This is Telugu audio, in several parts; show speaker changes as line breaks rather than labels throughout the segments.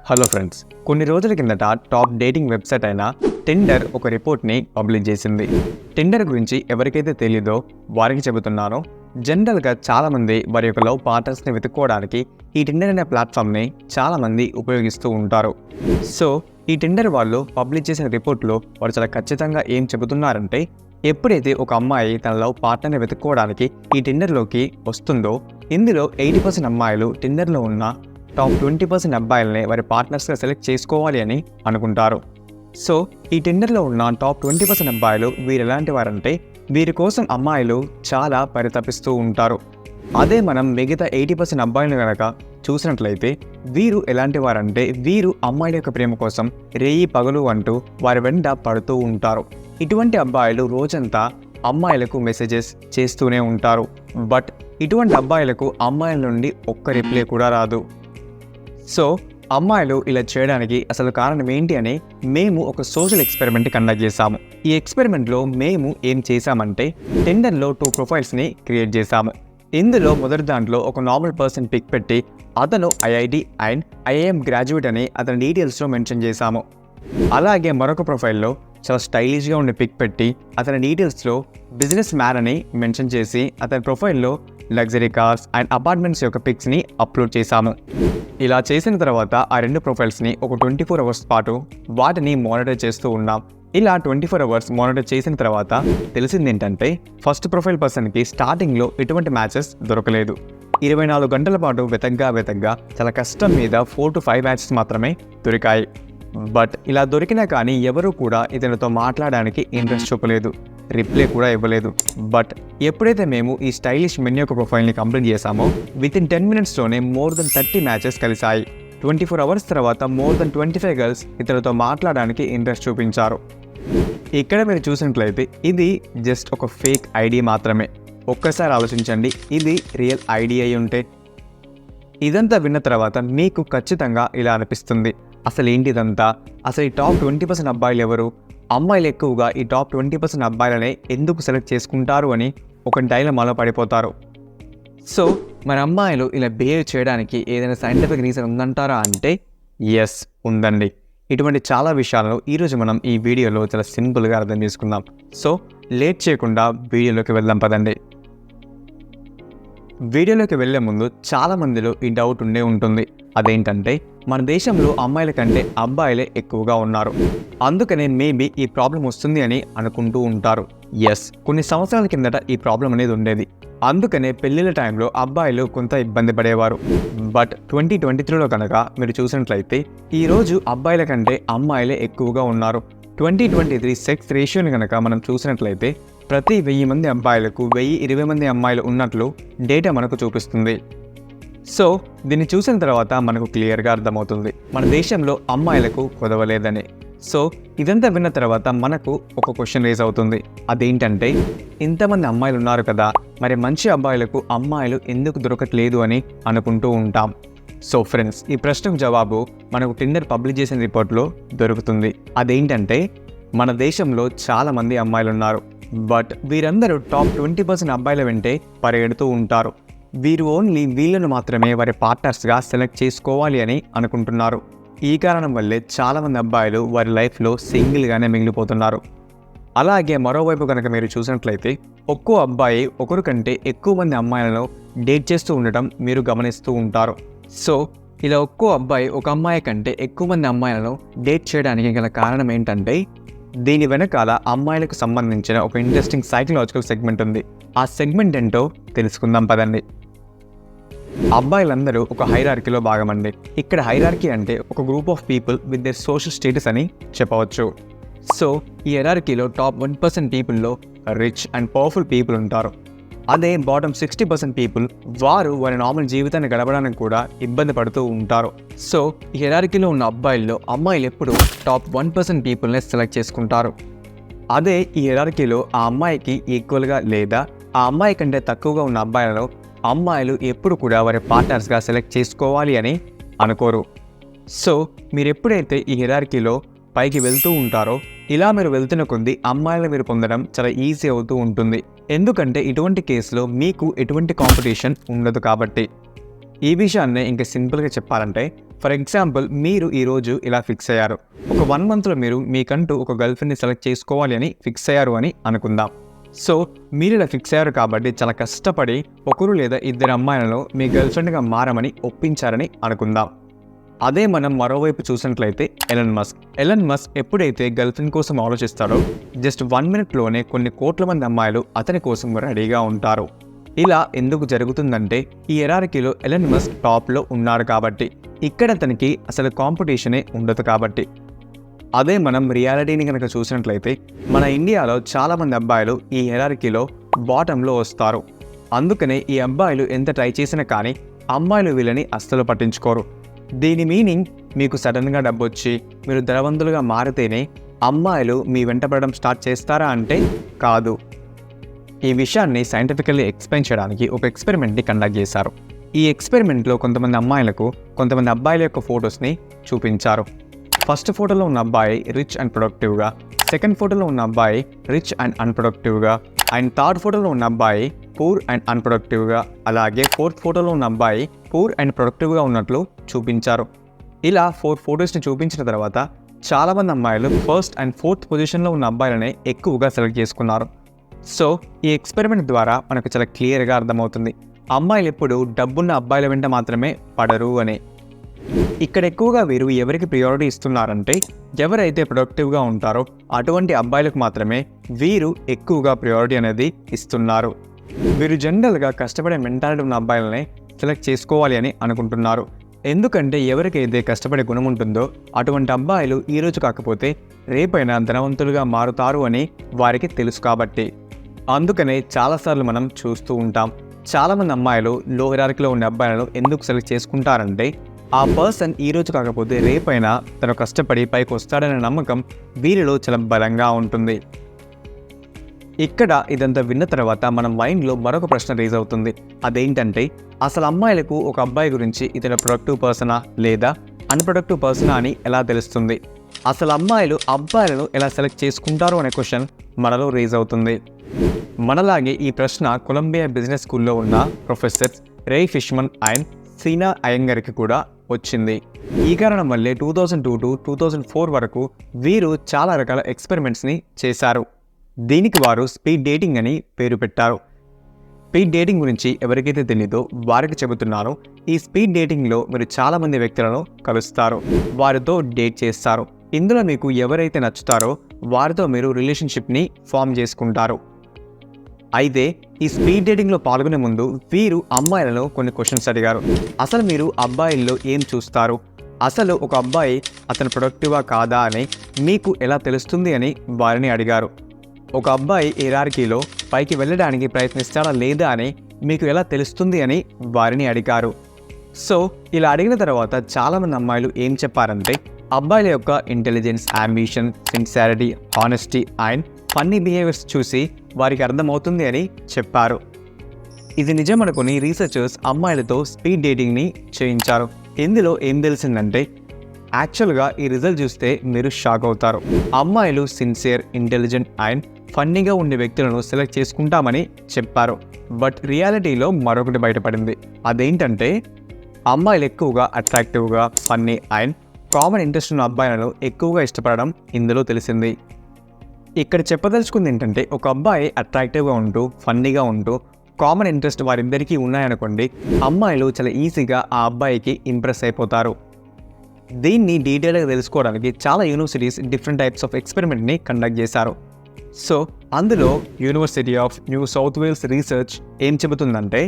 హలో ఫ్రెండ్స్, కొన్ని రోజుల కిందట టాప్ డేటింగ్ వెబ్సైట్ అయిన టిండర్ ఒక రిపోర్ట్ని పబ్లిష్ చేసింది. టిండర్ గురించి ఎవరికైతే తెలియదో వారికి చెబుతున్నాను. జనరల్గా చాలామంది వారి యొక్క లవ్ పార్ట్నర్స్ని వెతుక్కోవడానికి ఈ టిండర్ అనే ప్లాట్ఫామ్ని చాలామంది ఉపయోగిస్తూ ఉంటారు. సో ఈ టిండర్ వాళ్ళు పబ్లిష్ చేసిన రిపోర్ట్లో వారు చాలా ఖచ్చితంగా ఏం చెబుతున్నారంటే, ఎప్పుడైతే ఒక అమ్మాయి తన లవ్ పార్ట్నర్ని వెతుక్కోవడానికి ఈ టిండర్లోకి వస్తుందో, ఇందులో 80% అమ్మాయిలు టిండర్లో ఉన్న టాప్ 20% అబ్బాయిలని వారి పార్ట్నర్స్గా సెలెక్ట్ చేసుకోవాలి అని అనుకుంటారు. సో ఈ టిండర్లో ఉన్న టాప్ 20% అబ్బాయిలు వీరు ఎలాంటి వారంటే, వీరి కోసం అమ్మాయిలు చాలా పరితపిస్తూ ఉంటారు. అదే మనం మిగతా 80% అబ్బాయిలను కనుక చూసినట్లయితే వీరు ఎలాంటి వారంటే, వీరు అమ్మాయిల యొక్క ప్రేమ కోసం రేయి పగలు అంటూ వారి వెంట పడుతూ ఉంటారు. ఇటువంటి అబ్బాయిలు రోజంతా అమ్మాయిలకు మెసేజెస్ చేస్తూనే ఉంటారు. బట్ ఇటువంటి అబ్బాయిలకు అమ్మాయిల నుండి ఒక్క రిప్లై కూడా రాదు. సో అమ్మాయిలు ఇలా చేయడానికి అసలు కారణం ఏంటి అని మేము ఒక సోషల్ ఎక్స్పెరిమెంట్ కండక్ట్ చేశాము. ఈ ఎక్స్పెరిమెంట్లో మేము ఏం చేశామంటే, టిండర్లో 2 ప్రొఫైల్స్ని క్రియేట్ చేశాము. ఇందులో మొదటి దాంట్లో ఒక నార్మల్ పర్సన్ పిక్ పెట్టి, అతను ఐఐటి అండ్ ఐఐఎం గ్రాడ్యుయేట్ అని అతని డీటెయిల్స్లో మెన్షన్ చేశాము. అలాగే మరొక ప్రొఫైల్లో చాలా స్టైలిష్గా ఉండే పిక్ పెట్టి, అతని డీటెయిల్స్లో బిజినెస్ మ్యాన్ అని మెన్షన్ చేసి, అతని ప్రొఫైల్లో లగ్జరీ కార్స్ అండ్ అపార్ట్మెంట్స్ యొక్క పిక్స్ని అప్లోడ్ చేశాము. ఇలా చేసిన తర్వాత ఆ 2 ప్రొఫైల్స్ని ఒక 24 అవర్స్ పాటు వాటిని మానిటర్ చేస్తూ ఉన్నాం. ఇలా 24 అవర్స్ మానిటర్ చేసిన తర్వాత తెలిసింది ఏంటంటే, ఫస్ట్ ప్రొఫైల్ పర్సన్కి స్టార్టింగ్లో ఎటువంటి మ్యాచెస్ దొరకలేదు. 24 గంటల పాటు వెతగ్గా చాలా కష్టం మీద 4 to 5 మ్యాచెస్ మాత్రమే దొరికాయి. బట్ ఇలా దొరికినా కానీ ఎవరూ కూడా ఇతనితో మాట్లాడడానికి ఇంట్రెస్ట్ చూపలేదు, రిప్లై కూడా ఇవ్వలేదు. బట్ ఎప్పుడైతే మేము ఈ స్టైలిష్ మెన్ యొక్క ప్రొఫైల్ని కంప్లీట్ చేశామో, వితిన్ 10 మినిట్స్లోనే మోర్ దెన్ 30 మ్యాచెస్ కలిసాయి. 24 అవర్స్ తర్వాత మోర్ దెన్ 25 గర్ల్స్ ఇతనితో మాట్లాడడానికి ఇంట్రెస్ట్ చూపించారు. ఇక్కడ మీరు చూసినట్లయితే ఇది జస్ట్ ఒక ఫేక్ ఐడి మాత్రమే. ఒక్కసారి ఆలోచించండి, ఇది రియల్ ఐడి అయి ఉంటే. ఇదంతా విన్న తర్వాత మీకు ఖచ్చితంగా ఇలా అనిపిస్తుంది, అసలు ఏంటి ఇదంతా? అసలు ఈ టాప్ 20% అబ్బాయిలు ఎవరు? అమ్మాయిలు ఎక్కువగా ఈ టాప్ 20% అబ్బాయిలనే ఎందుకు సెలెక్ట్ చేసుకుంటారు అని ఒక డైలమాలో పడిపోతారు. సో మన అమ్మాయిలు ఇలా బిహేవ్ చేయడానికి ఏదైనా సైంటిఫిక్ రీజన్ ఉందంటారా అంటే, ఎస్ ఉందండి. ఇటువంటి చాలా విషయాలను ఈరోజు మనం ఈ వీడియోలో చాలా సింపుల్గా అర్థం చేసుకుందాం. సో లేట్ చేయకుండా వీడియోలోకి వెళ్దాం పదండి. వీడియోలోకి వెళ్లే ముందు చాలా మందిలో ఈ డౌట్ ఉండే ఉంటుంది. అదేంటంటే, మన దేశంలో అమ్మాయిల కంటే అబ్బాయిలే ఎక్కువగా ఉన్నారు, అందుకనే మేబీ ఈ ప్రాబ్లం వస్తుంది అని అనుకుంటూ ఉంటారు. ఎస్, కొన్ని సంవత్సరాల కిందట ఈ ప్రాబ్లం అనేది ఉండేది. అందుకనే పెళ్లిళ్ళ టైంలో అబ్బాయిలు కొంత ఇబ్బంది పడేవారు. బట్ 2023లో కనుక మీరు చూసినట్లయితే ఈరోజు అబ్బాయిల కంటే అమ్మాయిలే ఎక్కువగా ఉన్నారు. 2023 సెక్స్ రేషియోని కనుక మనం చూసినట్లయితే ప్రతి 1000 మంది అబ్బాయిలకు 1020 మంది అమ్మాయిలు ఉన్నట్లు డేటా మనకు చూపిస్తుంది. సో దీన్ని చూసిన తర్వాత మనకు క్లియర్గా అర్థమవుతుంది, మన దేశంలో అమ్మాయిలకు కొదవలేదని. సో ఇదంతా విన్న తర్వాత మనకు ఒక క్వశ్చన్ రేజ్ అవుతుంది. అదేంటంటే, ఇంతమంది అమ్మాయిలు ఉన్నారు కదా, మరి మంచి అబ్బాయిలకు అమ్మాయిలు ఎందుకు దొరకట్లేదు అని అనుకుంటూ ఉంటాం. సో ఫ్రెండ్స్, ఈ ప్రశ్నకు జవాబు మనకు టిండర్ పబ్లిష్ చేసిన రిపోర్ట్లో దొరుకుతుంది. అదేంటంటే, మన దేశంలో చాలామంది అమ్మాయిలు ఉన్నారు. బట్ వీరందరూ టాప్ 20% అబ్బాయిల వెంటే పరిగెడుతూ ఉంటారు. వీరు ఓన్లీ వీళ్ళను మాత్రమే వారి పార్ట్నర్స్గా సెలెక్ట్ చేసుకోవాలి అని అనుకుంటున్నారు. ఈ కారణం వల్లే చాలామంది అబ్బాయిలు వారి లైఫ్లో సింగిల్గానే మిగిలిపోతున్నారు. అలాగే మరోవైపు కనుక మీరు చూసినట్లయితే, ఒక్కో అబ్బాయి ఒకరి కంటే ఎక్కువ మంది అమ్మాయిలను డేట్ చేస్తూ ఉండటం మీరు గమనిస్తూ ఉంటారు. సో ఇలా ఒక్కో అబ్బాయి ఒక అమ్మాయి కంటే ఎక్కువ మంది అమ్మాయిలను డేట్ చేయడానికి గల కారణం ఏంటంటే, దీని వెనకాల అమ్మాయిలకు సంబంధించిన ఒక ఇంట్రెస్టింగ్ సైకలాజికల్ సెగ్మెంట్ ఉంది. ఆ సెగ్మెంట్ ఏంటో తెలుసుకుందాం పదండి. అబ్బాయిలందరూ ఒక హైరార్కీలో భాగమండి. ఇక్కడ హైరార్కీ అంటే ఒక group of people with their social status అని చెప్పవచ్చు. సో ఈ హైరార్కీలో టాప్ 1% పీపుల్లో రిచ్ అండ్ పవర్ఫుల్ పీపుల్ ఉంటారు. అదే బాటమ్ 60% పీపుల్ వారు వారి నార్మల్ జీవితాన్ని గడపడానికి కూడా ఇబ్బంది పడుతూ ఉంటారు. సో ఈ హైరార్కీలో ఉన్న అబ్బాయిల్లో అమ్మాయిలు ఎప్పుడు టాప్ 1% పీపుల్ని సెలెక్ట్ చేసుకుంటారు. అదే ఈ హైరార్కీలో ఆ అమ్మాయికి ఈక్వల్గా లేదా ఆ అమ్మాయి కంటే తక్కువగా ఉన్న అబ్బాయిలలో అమ్మాయిలు ఎప్పుడు కూడా వారి పార్ట్నర్స్గా సెలెక్ట్ చేసుకోవాలి అని అనుకోరు. సో మీరు ఎప్పుడైతే ఈ హైరార్కీలో పైకి వెళ్తూ ఉంటారో, ఇలా మీరు వెళ్తున్న కొద్దీ అమ్మాయిలను మీరు పొందడం చాలా ఈజీ అవుతూ ఉంటుంది. ఎందుకంటే ఇటువంటి కేసులో మీకు ఎటువంటి కాంపిటీషన్ ఉండదు కాబట్టి. ఈ విషయాన్ని ఇంకా సింపుల్గా చెప్పాలంటే, ఫర్ ఎగ్జాంపుల్ మీరు ఈరోజు ఇలా ఫిక్స్ అయ్యారు, ఒక 1 మంత్లో మీరు మీకంటూ ఒక గర్ల్ ఫ్రెండ్ని సెలెక్ట్ చేసుకోవాలి అని ఫిక్స్ అయ్యారు అని అనుకుందాం. సో మీరు ఇలా ఫిక్స్ అయ్యారు కాబట్టి చాలా కష్టపడి ఒకరు లేదా ఇద్దరు అమ్మాయిలను మీ గర్ల్ ఫ్రెండ్గా మారమని ఒప్పించారని అనుకుందాం. అదే మనం మరోవైపు చూసినట్లయితే ఎలన్ మస్క్ ఎప్పుడైతే గర్ల్ ఫ్రెండ్ కోసం ఆలోచిస్తాడో జస్ట్ 1 మినిట్లోనే కొన్ని కోట్ల మంది అమ్మాయిలు అతని కోసం రెడీగా ఉంటారు. ఇలా ఎందుకు జరుగుతుందంటే ఈ హైరార్కీలో ఎలన్ మస్క్ టాప్లో ఉన్నాడు కాబట్టి, ఇక్కడ అతనికి అసలు కాంపిటీషనే ఉండదు కాబట్టి. అదే మనం రియాలిటీని కనుక చూసినట్లయితే మన ఇండియాలో చాలామంది అబ్బాయిలు ఈ హైరార్కీలో బాటంలో వస్తారు. అందుకనే ఈ అబ్బాయిలు ఎంత ట్రై చేసినా కానీ అమ్మాయిలు వీళ్ళని అస్సలు పట్టించుకోరు. దీని మీనింగ్ మీకు సడన్గా డబ్బొచ్చి మీరు ధనవంతులుగా మారితేనే అమ్మాయిలు మీ వెంటపడడం స్టార్ట్ చేస్తారా అంటే కాదు. ఈ విషయాన్ని సైంటిఫికల్లీ ఎక్స్ప్లెయిన్ చేయడానికి ఒక ఎక్స్పెరిమెంట్ని కండక్ట్ చేశారు. ఈ ఎక్స్పెరిమెంట్లో కొంతమంది అమ్మాయిలకు కొంతమంది అబ్బాయిల యొక్క ఫొటోస్ని చూపించారు. ఫస్ట్ ఫోటోలో ఉన్న అబ్బాయి రిచ్ అండ్ ప్రొడక్టివ్గా, సెకండ్ ఫోటోలో ఉన్న అబ్బాయి రిచ్ అండ్ అన్ప్రొడక్టివ్గా, అండ్ థర్డ్ ఫోటోలో ఉన్న అబ్బాయి పూర్ అండ్ అన్ప్రొడక్టివ్గా, అలాగే ఫోర్త్ ఫోటోలో ఉన్న అబ్బాయి పూర్ అండ్ ప్రొడక్టివ్గా ఉన్నట్లు చూపించారు. ఇలా 4 ఫొటోస్ని చూపించిన తర్వాత చాలామంది అమ్మాయిలు ఫస్ట్ అండ్ ఫోర్త్ పొజిషన్లో ఉన్న అబ్బాయిలనే ఎక్కువగా సెలెక్ట్ చేసుకున్నారు. సో ఈ ఎక్స్పెరిమెంట్ ద్వారా మనకు చాలా క్లియర్గా అర్థమవుతుంది, అమ్మాయిలు ఎప్పుడు డబ్బున్న అబ్బాయిల వెంట మాత్రమే పడరు అని. ఇక్కడ ఎక్కువగా వీరు ఎవరికి ప్రియారిటీ ఇస్తున్నారంటే ఎవరైతే ప్రొడక్టివ్గా ఉంటారో అటువంటి అబ్బాయిలకు మాత్రమే వీరు ఎక్కువగా ప్రియారిటీ అనేది ఇస్తున్నారు. వీరు జనరల్గా కష్టపడే మెంటాలిటీ ఉన్న అబ్బాయిలనే సెలెక్ట్ చేసుకోవాలి అని అనుకుంటున్నారు. ఎందుకంటే ఎవరికైతే కష్టపడే గుణం ఉంటుందో అటువంటి అబ్బాయిలు ఈరోజు కాకపోతే రేపైనా ధనవంతులుగా మారుతారు అని వారికి తెలుసు కాబట్టి. అందుకనే చాలాసార్లు మనం చూస్తూ ఉంటాం, చాలామంది అమ్మాయిలు లో హైరార్కీలో ఉండే అబ్బాయిలను ఎందుకు సెలెక్ట్ చేసుకుంటారంటే ఆ పర్సన్ ఈరోజు కాకపోతే రేపైనా తను కష్టపడి పైకి వస్తాడనే నమ్మకం వీరిలో చాలా బలంగా ఉంటుంది. ఇక్కడ ఇదంతా విన్న తర్వాత మన మైండ్లో మరొక ప్రశ్న రేజ్ అవుతుంది. అదేంటంటే అసలు అమ్మాయిలకు ఒక అబ్బాయి గురించి ఇతను ప్రొడక్టివ్ పర్సనా లేదా అన్ప్రొడక్టివ్ పర్సనా అని ఎలా తెలుస్తుంది? అసలు అమ్మాయిలు అబ్బాయిలను ఎలా సెలెక్ట్ చేసుకుంటారు అనే క్వశ్చన్ మనలో రేజ్ అవుతుంది. మనలాగే ఈ ప్రశ్న కొలంబియా బిజినెస్ స్కూల్లో ఉన్న ప్రొఫెసర్స్ రే ఫిష్మన్ అండ్ సీనా అయ్యంగర్కి కూడా వచ్చింది. ఈ కారణం వల్లే 2002 to 2004 వరకు వీరు చాలా రకాల ఎక్స్పెరిమెంట్స్ని చేశారు. దీనికి వారు స్పీడ్ డేటింగ్ అని పేరు పెట్టారు. స్పీడ్ డేటింగ్ గురించి ఎవరికైతే తెలీదో వారికి చెబుతున్నాను. ఈ స్పీడ్ డేటింగ్లో మీరు చాలామంది వ్యక్తులను కలుస్తారు, వారితో డేట్ చేస్తారు. ఇందులో మీకు ఎవరైతే నచ్చుతారో వారితో మీరు రిలేషన్షిప్ని ఫామ్ చేసుకుంటారు. అయితే ఈ స్పీడ్ డేటింగ్లో పాల్గొనే ముందు వీరు అమ్మాయిలను కొన్ని క్వశ్చన్స్ అడిగారు. అసలు మీరు అబ్బాయిల్లో ఏం చూస్తారు? అసలు ఒక అబ్బాయి అతను ప్రొడక్టివా కాదా అని మీకు ఎలా తెలుస్తుంది అని వారిని అడిగారు. ఒక అబ్బాయి హైరార్కీలో పైకి వెళ్ళడానికి ప్రయత్నిస్తాడా లేదా అని మీకు ఎలా తెలుస్తుంది అని వారిని అడిగారు. సో ఇలా అడిగిన తర్వాత చాలామంది అమ్మాయిలు ఏం చెప్పారంటే అబ్బాయిల యొక్క intelligence, ambition, sincerity, honesty and funny behaviours చూసి వారికి అర్థమవుతుంది అని చెప్పారు. ఇది నిజం అనుకుని రీసెర్చర్స్ అమ్మాయిలతో స్పీడ్ డేటింగ్ని చేయించారు. ఇందులో ఏం తెలిసిందంటే యాక్చువల్గా ఈ రిజల్ట్ చూస్తే మీరు షాక్ అవుతారు. అమ్మాయిలు సిన్సియర్, ఇంటెలిజెంట్ అండ్ ఫన్నీగా ఉండే వ్యక్తులను సెలెక్ట్ చేసుకుంటామని చెప్పారు. బట్ రియాలిటీలో మరొకటి బయటపడింది. అదేంటంటే అమ్మాయిలు ఎక్కువగా అట్రాక్టివ్గా, ఫన్నీ అండ్ కామన్ ఇంట్రెస్ట్ ఉన్న అబ్బాయిలను ఎక్కువగా ఇష్టపడడం ఇందులో తెలిసింది. ఇక్కడ చెప్పదలుచుకుంది ఏంటంటే ఒక అబ్బాయి అట్రాక్టివ్గా ఉంటూ, ఫన్నీగా ఉంటూ, కామన్ ఇంట్రెస్ట్ వారిద్దరికీ ఉన్నాయనుకోండి, అమ్మాయిలు చాలా ఈజీగా ఆ అబ్బాయికి ఇంప్రెస్ అయిపోతారు. దీన్ని డీటెయిల్గా తెలుసుకోవడానికి చాలా యూనివర్సిటీస్ డిఫరెంట్ టైప్స్ ఆఫ్ ఎక్స్పెరిమెంట్ని కండక్ట్ చేశారు. సో అందులో University of New South Wales research ఏం చెబుతుందంటే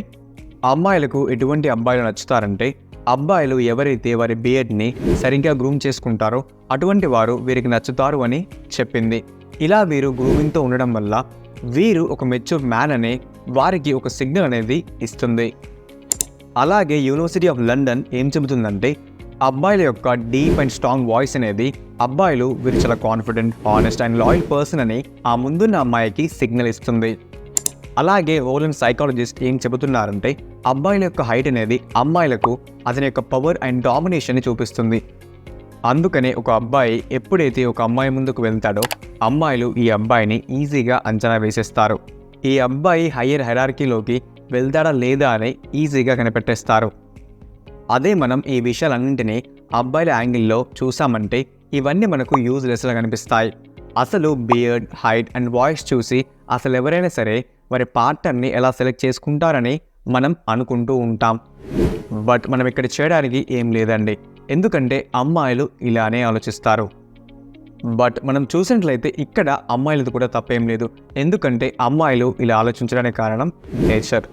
అమ్మాయిలకు ఎటువంటి అబ్బాయిలు నచ్చుతారంటే అబ్బాయిలు ఎవరైతే వారి బియర్డ్ని సరిగ్గా గ్రూమ్ చేసుకుంటారో అటువంటి వారు వీరికి నచ్చుతారు అని చెప్పింది. ఇలా వీరు గ్రూమింగ్తో ఉండడం వల్ల వీరు ఒక మెచ్యూర్ మ్యాన్ అనే వారికి ఒక సిగ్నల్ అనేది ఇస్తుంది. అలాగే యూనివర్సిటీ ఆఫ్ లండన్ ఏం చెబుతుందంటే అబ్బాయిల యొక్క డీప్ అండ్ స్ట్రాంగ్ వాయిస్ అనేది అబ్బాయిలు వీరు చాలా confident, honest and loyal person అని ఆ ముందున్న అమ్మాయికి సిగ్నల్ ఇస్తుంది. అలాగే ఓలన్ సైకాలజిస్ట్ ఏం చెబుతున్నారంటే అబ్బాయిల యొక్క హైట్ అనేది అమ్మాయిలకు అతని యొక్క పవర్ అండ్ డామినేషన్ని చూపిస్తుంది. అందుకనే ఒక అబ్బాయి ఎప్పుడైతే ఒక అమ్మాయి ముందుకు వెళ్తాడో అమ్మాయిలు ఈ అబ్బాయిని ఈజీగా అంచనా వేసేస్తారు. ఈ అబ్బాయి హయ్యర్ హైరార్కీలోకి వెళ్తాడా లేదా అని ఈజీగా కనిపెట్టేస్తారు. అదే మనం ఈ విషయాలన్నింటినీ అబ్బాయిల యాంగిల్లో చూసామంటే ఇవన్నీ మనకు యూజ్లెస్గా కనిపిస్తాయి. అసలు బియర్డ్, హైట్ అండ్ వాయిస్ చూసి అసలు ఎవరైనా సరే వారి పార్ట్నర్ని ఎలా సెలెక్ట్ చేసుకుంటారని మనం అనుకుంటూ ఉంటాం. బట్ మనం ఇక్కడ చేయడానికి ఏం లేదండి, ఎందుకంటే అమ్మాయిలు ఇలానే ఆలోచిస్తారు. బట్ మనం చూసినట్లయితే ఇక్కడ అమ్మాయిలది కూడా తప్పేం లేదు, ఎందుకంటే అమ్మాయిలు ఇలా ఆలోచించడానికి కారణం నేచర్.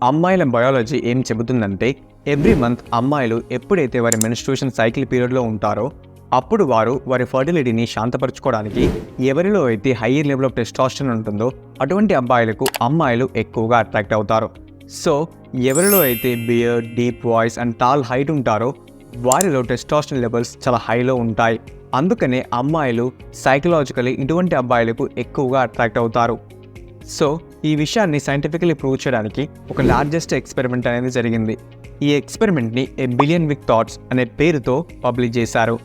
అమ్మాయిల బయాలజీ ఏం చెబుతుందంటే ఎవ్రీ మంత్ అమ్మాయిలు ఎప్పుడైతే వారి మెన్స్ట్రుయేషన్ సైకిల్ పీరియడ్లో ఉంటారో అప్పుడు వారి ఫర్టిలిటీని శాంతపరచుకోవడానికి ఎవరిలో అయితే హైయర్ లెవెల్ ఆఫ్ టెస్టోస్టెరాన్ ఉంటుందో అటువంటి అబ్బాయిలకు అమ్మాయిలు ఎక్కువగా అట్రాక్ట్ అవుతారు. సో ఎవరిలో అయితే beard, deep voice and tall height ఉంటారో వారిలో టెస్టోస్టెరాన్ లెవెల్స్ చాలా హైలో ఉంటాయి. అందుకనే అమ్మాయిలు సైకలాజికలీ ఇటువంటి అబ్బాయిలకు ఎక్కువగా అట్రాక్ట్ అవుతారు. సో ఈ విషయాన్ని సైంటిఫికలీ ప్రూవ్ చేయడానికి ఒక లార్జెస్ట్ ఎక్స్పెరిమెంట్ అనేది జరిగింది. ఈ ఎక్స్పెరిమెంట్ని ఏ బిలియన్ విత్ థాట్స్ అనే పేరుతో పబ్లిష్ చేశారు.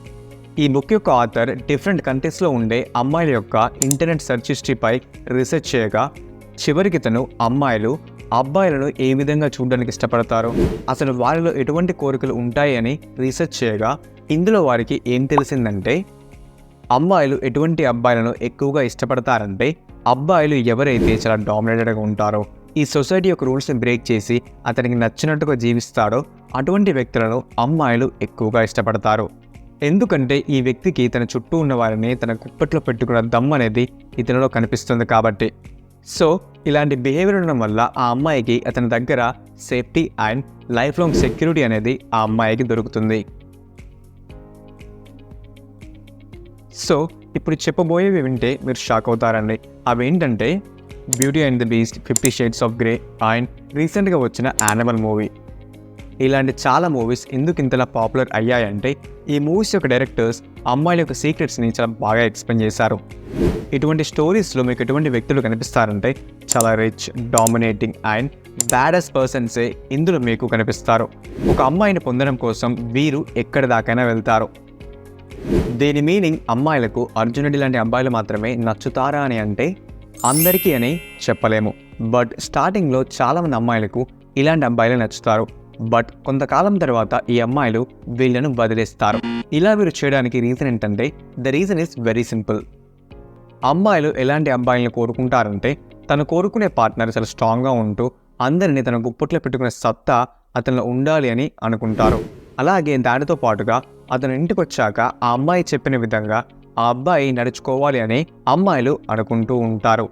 ఈ బుక్ యొక్క ఆథర్ డిఫరెంట్ కంట్రీస్లో ఉండే అమ్మాయిల యొక్క ఇంటర్నెట్ సెర్చ్ హిస్టరీపై రీసెర్చ్ చేయగా చివరికి తను అబ్బాయిలను ఏ విధంగా చూడడానికి ఇష్టపడతారో, అసలు వారిలో ఎటువంటి కోరికలు ఉంటాయి అని రీసెర్చ్ చేయగా ఇందులో వారికి ఏం తెలిసిందంటే అమ్మాయిలు ఎటువంటి అబ్బాయిలను ఎక్కువగా ఇష్టపడతారంటే అబ్బాయిలు ఎవరైతే చాలా డామినేటెడ్గా ఉంటారో, ఈ సొసైటీ యొక్క రూల్స్ని బ్రేక్ చేసి అతనికి నచ్చినట్టుగా జీవిస్తాడో అటువంటి వ్యక్తులను అమ్మాయిలు ఎక్కువగా ఇష్టపడతారు. ఎందుకంటే ఈ వ్యక్తికి తన చుట్టూ ఉన్న వారిని తన కుప్పట్లో పెట్టుకున్న దమ్ అనేది ఇతనిలో కనిపిస్తుంది కాబట్టి. సో ఇలాంటి బిహేవియర్ ఉండడం వల్ల ఆ అమ్మాయికి అతని దగ్గర safety and life long security అనేది ఆ అమ్మాయికి దొరుకుతుంది. సో ఇప్పుడు చెప్పబోయేవి వింటే మీరు షాక్ అవుతారండి. అవి ఏంటంటే beauty and the beast, 50 shades of grey and రీసెంట్గా వచ్చిన యానిమల్ మూవీ. ఇలాంటి చాలా మూవీస్ ఎందుకు ఇంతలా పాపులర్ అయ్యాయంటే ఈ మూవీస్ యొక్క డైరెక్టర్స్ అమ్మాయిల యొక్క సీక్రెట్స్ని చాలా బాగా ఎక్స్ప్లెయిన్ చేశారు. ఇటువంటి స్టోరీస్లో మీకు ఎటువంటి వ్యక్తులు కనిపిస్తారంటే చాలా రిచ్, డామినేటింగ్ అండ్ బ్యాడెస్ట్ పర్సన్సే ఇందులో మీకు కనిపిస్తారు. ఒక అమ్మాయిని పొందడం కోసం వీరు ఎక్కడి దాకైనా వెళ్తారు. దీని మీనింగ్ అమ్మాయిలకు అర్జున్ రెడ్డి లాంటి అబ్బాయిలు మాత్రమే నచ్చుతారా అని అంటే అందరికీ అని చెప్పలేము. బట్ స్టార్టింగ్లో చాలామంది అమ్మాయిలకు ఇలాంటి అబ్బాయిలే నచ్చుతారు. బట్ కొంతకాలం తర్వాత ఈ అమ్మాయిలు వీళ్ళను వదిలేస్తారు. ఇలా వీరు చేయడానికి రీజన్ ఏంటంటే the reason is very simple. అమ్మాయిలు ఎలాంటి అబ్బాయిలను కోరుకుంటారంటే తను కోరుకునే పార్ట్నర్ చాలా స్ట్రాంగ్గా ఉంటూ అందరినీ తన గుప్పట్లో పెట్టుకునే సత్తా అతనిలో ఉండాలి అని అనుకుంటారు. అలాగే దానితో పాటుగా అతను ఇంటికి వచ్చాక ఆ అమ్మాయి చెప్పిన విధంగా ఆ అబ్బాయి నడుచుకోవాలి అని అమ్మాయిలు అనుకుంటూ ఉంటారు.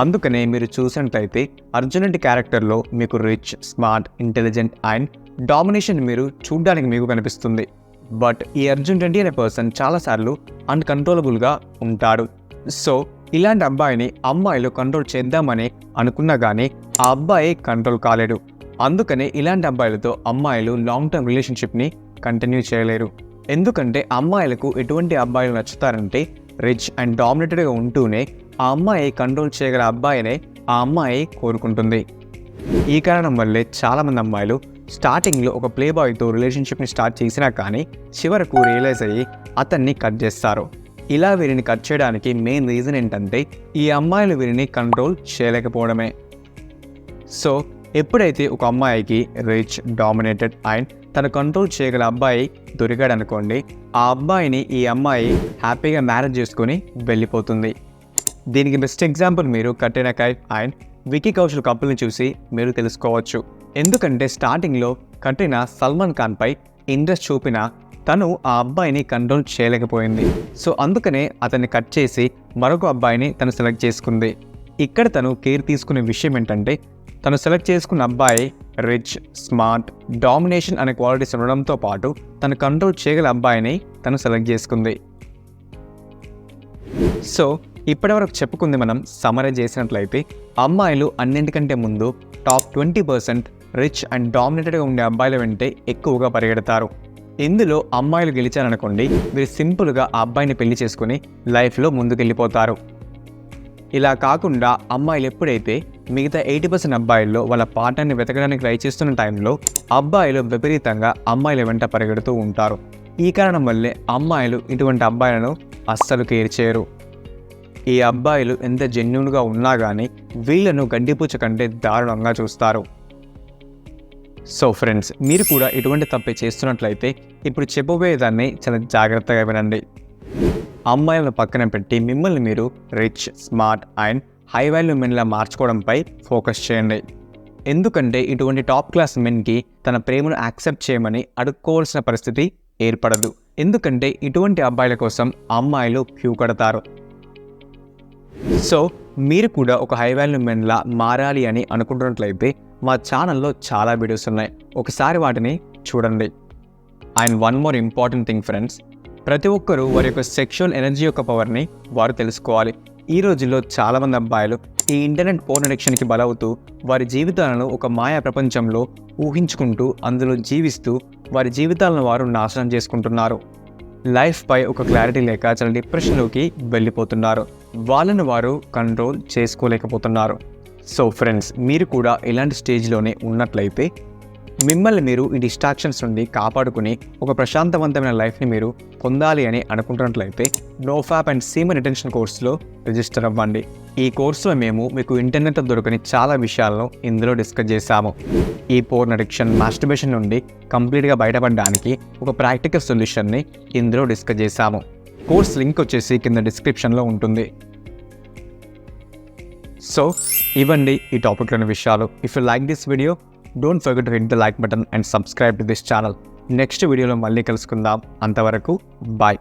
అందుకనే మీరు చూసినట్లయితే అర్జున్ రెడ్డి క్యారెక్టర్లో మీకు rich, smart, intelligent and domination మీరు చూడ్డానికి మీకు కనిపిస్తుంది. బట్ ఈ అర్జున్ రెడ్డి అనే పర్సన్ చాలాసార్లు అన్కంట్రోలబుల్గా ఉంటాడు. సో ఇలాంటి అబ్బాయిని అమ్మాయిలు కంట్రోల్ చేద్దామని అనుకున్నా కానీ ఆ అబ్బాయి కంట్రోల్ కాలేడు. అందుకనే ఇలాంటి అబ్బాయిలతో అమ్మాయిలు లాంగ్ టర్మ్ రిలేషన్షిప్ని కంటిన్యూ చేయలేరు. ఎందుకంటే అమ్మాయిలకు ఎటువంటి అబ్బాయిలు నచ్చుతారంటే రిచ్ అండ్ డామినేటెడ్గా ఉంటూనే ఆ అమ్మాయి కంట్రోల్ చేయగల అబ్బాయినే ఆ అమ్మాయి కోరుకుంటుంది. ఈ కారణం వల్లే చాలామంది అమ్మాయిలు స్టార్టింగ్లో ఒక ప్లే బాయ్తో రిలేషన్షిప్ని స్టార్ట్ చేసినా కానీ చివరకు రియలైజ్ అయ్యి అతన్ని కట్ చేస్తారు. ఇలా వీరిని కట్ చేయడానికి మెయిన్ రీజన్ ఏంటంటే ఈ అమ్మాయిలు వీరిని కంట్రోల్ చేయలేకపోవడమే. సో ఎప్పుడైతే ఒక అమ్మాయికి రిచ్, డామినేటెడ్ అండ్ తను కంట్రోల్ చేయగల అబ్బాయి దొరికాడనుకోండి, ఆ అబ్బాయిని ఈ అమ్మాయి హ్యాపీగా మ్యారేజ్ చేసుకొని వెళ్ళిపోతుంది. దీనికి బెస్ట్ ఎగ్జాంపుల్ మీరు కట్రినా కైఫ్ అండ్ వికీ కౌశల్ కపుల్ని చూసి మీరు తెలుసుకోవచ్చు. ఎందుకంటే స్టార్టింగ్లో కట్రినా సల్మాన్ ఖాన్పై ఇంట్రెస్ట్ చూపిన తను ఆ అబ్బాయిని కంట్రోల్ చేయలేకపోయింది. సో అందుకనే అతన్ని కట్ చేసి మరొక అబ్బాయిని తను సెలెక్ట్ చేసుకుంది. ఇక్కడ తను కేర్ తీసుకునే విషయం ఏంటంటే తను సెలెక్ట్ చేసుకున్న అబ్బాయి రిచ్, స్మార్ట్, డామినేషన్ అనే క్వాలిటీస్ ఉండడంతో పాటు తను కంట్రోల్ చేయగల అబ్బాయిని తను సెలెక్ట్ చేసుకుంది. సో ఇప్పటివరకు చెప్పుకుంది మనం సమరైజ్ చేసినట్లయితే అమ్మాయిలు అన్నింటికంటే ముందు టాప్ 20% రిచ్ అండ్ డామినేటెడ్గా ఉండే అబ్బాయిల వెంటే ఎక్కువగా పరిగెడతారు. ఇందులో అమ్మాయిలు గెలిచారనుకోండి, వీరు సింపుల్గా ఆ అబ్బాయిని పెళ్లి చేసుకుని లైఫ్లో ముందుకెళ్ళిపోతారు. ఇలా కాకుండా అమ్మాయిలు ఎప్పుడైతే మిగతా 80% అబ్బాయిల్లో వాళ్ళ పార్ట్నర్ని వెతకడానికి ట్రై చేస్తున్న టైంలో అబ్బాయిలు విపరీతంగా అమ్మాయిల వెంట పరిగెడుతూ ఉంటారు. ఈ కారణం వల్లే అమ్మాయిలు ఇటువంటి అబ్బాయిలను అస్సలు కేర్ చేయరు. ఈ అబ్బాయిలు ఎంత జెన్యూన్గా ఉన్నా కానీ వీళ్ళను గడ్డిపూచ కంటే దారుణంగా చూస్తారు. సో ఫ్రెండ్స్, మీరు కూడా ఇటువంటి తప్పే చేస్తున్నట్లయితే ఇప్పుడు చెప్పబోయేదాన్ని చాలా జాగ్రత్తగా వినండి. అమ్మాయిలను పక్కన పెట్టి మిమ్మల్ని మీరు rich, smart and high value మెన్లా మార్చుకోవడంపై ఫోకస్ చేయండి. ఎందుకంటే ఇటువంటి టాప్ క్లాస్ మెన్కి తన ప్రేమను యాక్సెప్ట్ చేయమని అడుక్కోవాల్సిన పరిస్థితి ఏర్పడదు. ఎందుకంటే ఇటువంటి అబ్బాయిల కోసం అమ్మాయిలు క్యూ కడతారు. సో మీరు కూడా ఒక హై వాల్యూ మెన్లా మారాలి అని అనుకుంటున్నట్లయితే మా ఛానల్లో చాలా వీడియోస్ ఉన్నాయి, ఒకసారి వాటిని చూడండి. And one more important thing friends, ప్రతి ఒక్కరూ వారి యొక్క సెక్షువల్ ఎనర్జీ యొక్క పవర్ని వారు తెలుసుకోవాలి. ఈ రోజుల్లో చాలామంది అబ్బాయిలు ఈ ఇంటర్నెట్ పోర్న్ అడిక్షన్కి బలవుతూ వారి జీవితాలను ఒక మాయా ప్రపంచంలో ఊహించుకుంటూ అందులో జీవిస్తూ వారి జీవితాలను వారు నాశనం చేసుకుంటున్నారు. లైఫ్పై ఒక క్లారిటీ లేక చాలా డిప్రెషన్లోకి వెళ్ళిపోతున్నారు. వాళ్ళను వారు కంట్రోల్ చేసుకోలేకపోతున్నారు. సో ఫ్రెండ్స్, మీరు కూడా ఇలాంటి స్టేజ్లోనే ఉన్నట్లయితే మిమ్మల్ని మీరు ఈ డిస్ట్రాక్షన్స్ నుండి కాపాడుకుని ఒక ప్రశాంతవంతమైన లైఫ్ని మీరు పొందాలి అని అనుకుంటున్నట్లయితే నోఫాప్ అండ్ సీమన్ రిటెన్షన్ కోర్సులో రిజిస్టర్ అవ్వండి. ఈ కోర్సులో మేము మీకు ఇంటర్నెట్లో దొరకని చాలా విషయాలను ఇందులో డిస్కస్ చేశాము. ఈ పోర్న్ అడిక్షన్, మాస్టర్బేషన్ నుండి కంప్లీట్గా బయటపడడానికి ఒక ప్రాక్టికల్ సొల్యూషన్ని ఇందులో డిస్కస్ చేశాము. కోర్స్ లింక్ వచ్చేసి కింద డిస్క్రిప్షన్లో ఉంటుంది. సో ఇవ్వండి ఈ టాపిక్లోని విషయాలు. If you like this video, don't forget to hit the like button and subscribe to this channel. Next వీడియోలో మళ్ళీ కలుసుకుందాం. అంతవరకు బాయ్.